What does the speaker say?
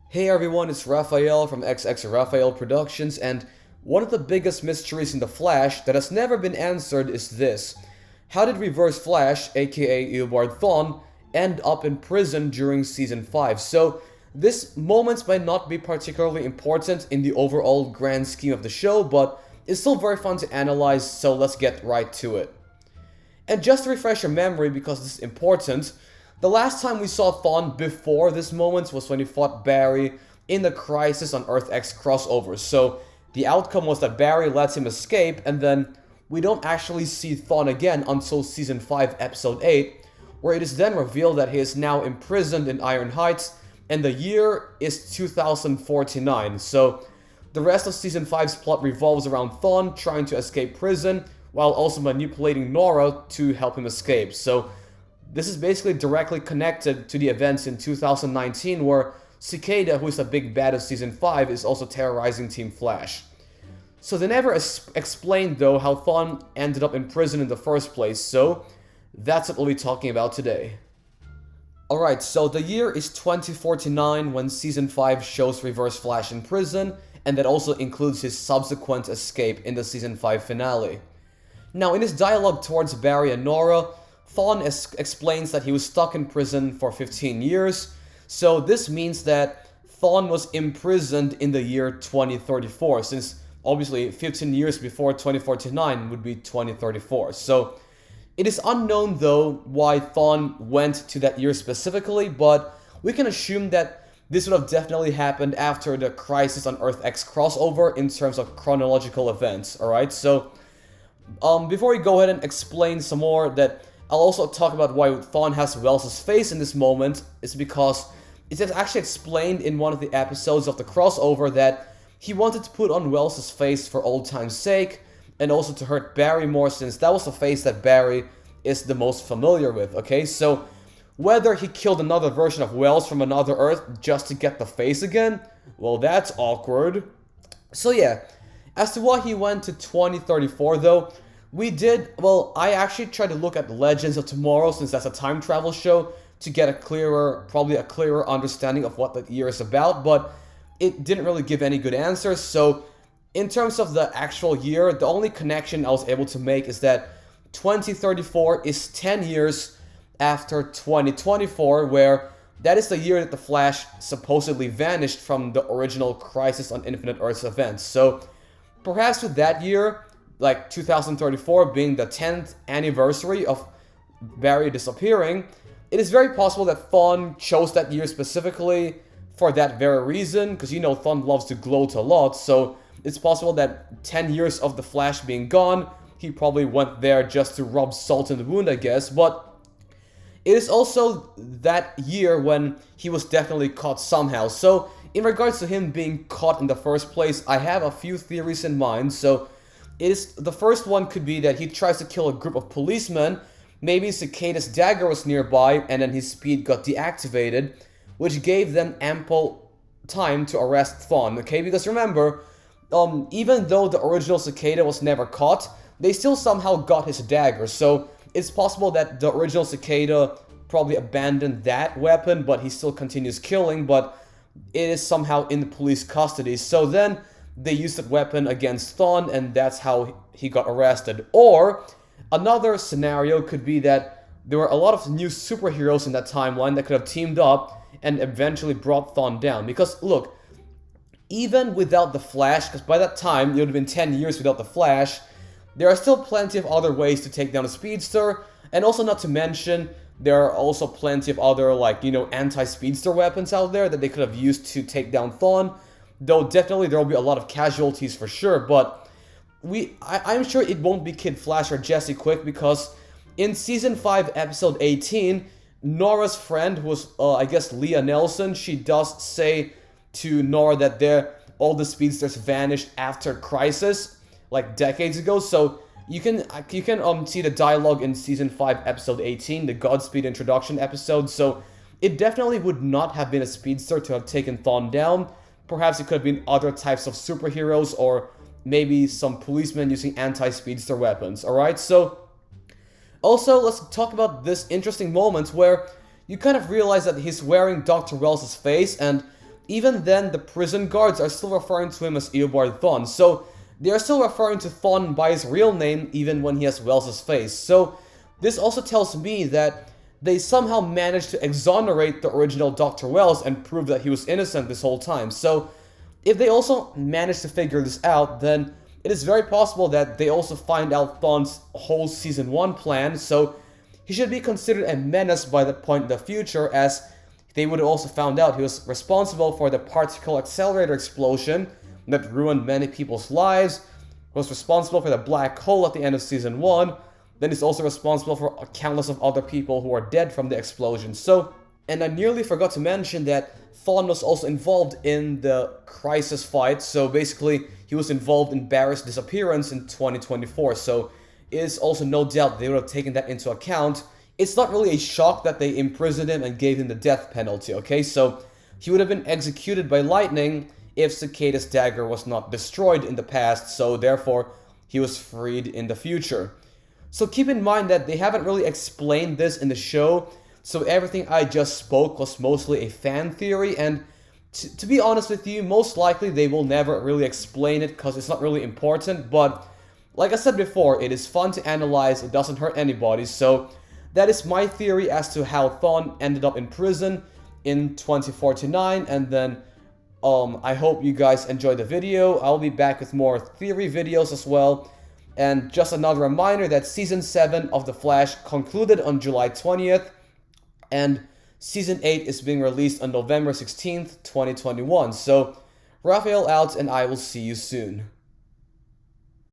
Hey everyone, it's Raphael from XX Raphael Productions, and one of the biggest mysteries in The Flash that has never been answered is this. How did Reverse Flash, aka Eobard Thawne, end up in prison during Season 5? So, this moment might not be particularly important in the overall grand scheme of the show, but it's still very fun to analyze, so let's get right to it. And just to refresh your memory, because this is important, the last time we saw Thawne before this moment was when he fought Barry in the Crisis on Earth X crossover. So the outcome was that Barry lets him escape, and then we don't actually see Thawne again until Season 5, Episode 8, where it is then revealed that he is now imprisoned in Iron Heights, and the year is 2049. So the rest of Season 5's plot revolves around Thawne trying to escape prison, while also manipulating Nora to help him escape. So this is basically directly connected to the events in 2019 where Cicada, who is the big bad of Season 5, is also terrorizing Team Flash. So they never explained though how Thawne ended up in prison in the first place, so that's what we'll be talking about today. Alright, so the year is 2049 when Season 5 shows Reverse Flash in prison, and that also includes his subsequent escape in the Season 5 finale. Now, in his dialogue towards Barry and Nora, Thawne explains that he was stuck in prison for 15 years, so this means that Thawne was imprisoned in the year 2034, since obviously 15 years before 2049 would be 2034. So it is unknown though why Thawne went to that year specifically, but we can assume that this would have definitely happened after the Crisis on Earth X crossover in terms of chronological events, alright? So before we go ahead and explain some more, that I'll also talk about why Thawne has Wells' face in this moment, is because it is actually explained in one of the episodes of the crossover that he wanted to put on Wells' face for old time's sake, and also to hurt Barry more, since that was the face that Barry is the most familiar with, okay? So whether he killed another version of Wells from another Earth just to get the face again, well, that's awkward. So yeah, as to why he went to 2034 though, I actually tried to look at Legends of Tomorrow, since that's a time travel show, to get probably a clearer understanding of what the year is about, but it didn't really give any good answers. So in terms of the actual year, the only connection I was able to make is that 2034 is 10 years after 2024, where that is the year that the Flash supposedly vanished from the original Crisis on Infinite Earths events. So perhaps with that year, like 2034 being the 10th anniversary of Barry disappearing, it is very possible that Thawne chose that year specifically for that very reason, because you know Thawne loves to gloat a lot, so it's possible that 10 years of the Flash being gone, he probably went there just to rub salt in the wound, I guess, but it is also that year when he was definitely caught somehow. So in regards to him being caught in the first place, I have a few theories in mind. So the first one could be that he tries to kill a group of policemen. Maybe Cicada's dagger was nearby and then his speed got deactivated, which gave them ample time to arrest Thawne, okay? Because remember, even though the original Cicada was never caught, they still somehow got his dagger. So it's possible that the original Cicada probably abandoned that weapon, but he still continues killing, but it is somehow in the police custody. So then they used that weapon against Thawne, and that's how he got arrested. Or another scenario could be that there were a lot of new superheroes in that timeline that could have teamed up and eventually brought Thawne down. Because look, even without the Flash, because by that time it would have been 10 years without the Flash, there are still plenty of other ways to take down a speedster, and also not to mention, there are also plenty of other, like, you know, anti-speedster weapons out there that they could have used to take down Thawne. Though definitely there will be a lot of casualties for sure, but I'm sure it won't be Kid Flash or Jesse Quick, because in Season 5, Episode 18, Nora's friend, who was, I guess, Leah Nelson, she does say to Nora that all the speedsters vanished after Crisis, like decades ago. So you can see the dialogue in Season 5, Episode 18, the Godspeed introduction episode. So it definitely would not have been a speedster to have taken Thawne down. Perhaps it could have been other types of superheroes, or maybe some policemen using anti-speedster weapons, alright? So, also, let's talk about this interesting moment where you kind of realize that he's wearing Dr. Wells' face, and even then the prison guards are still referring to him as Eobard Thawne, so they are still referring to Thawne by his real name even when he has Wells's face. So this also tells me that they somehow managed to exonerate the original Dr. Wells and prove that he was innocent this whole time. So if they also managed to figure this out, then it is very possible that they also find out Thawne's whole Season 1 plan, so he should be considered a menace by that point in the future, as they would have also found out he was responsible for the particle accelerator explosion that ruined many people's lives, was responsible for the black hole at the end of Season 1, then he's also responsible for countless of other people who are dead from the explosion. So, and I nearly forgot to mention that Thawne was also involved in the Crisis fight, so basically he was involved in Barry's disappearance in 2024, so it is also no doubt they would have taken that into account. It's not really a shock that they imprisoned him and gave him the death penalty, okay? So he would have been executed by lightning if Cicada's dagger was not destroyed in the past, so therefore he was freed in the future. So keep in mind that they haven't really explained this in the show, so everything I just spoke was mostly a fan theory, and to be honest with you, most likely they will never really explain it because it's not really important, but like I said before, it is fun to analyze, it doesn't hurt anybody, so that is my theory as to how Thawne ended up in prison in 2049, and then I hope you guys enjoyed the video. I'll be back with more theory videos as well. And just another reminder that Season 7 of The Flash concluded on July 20th, and Season 8 is being released on November 16th, 2021. So, Raphael out, and I will see you soon.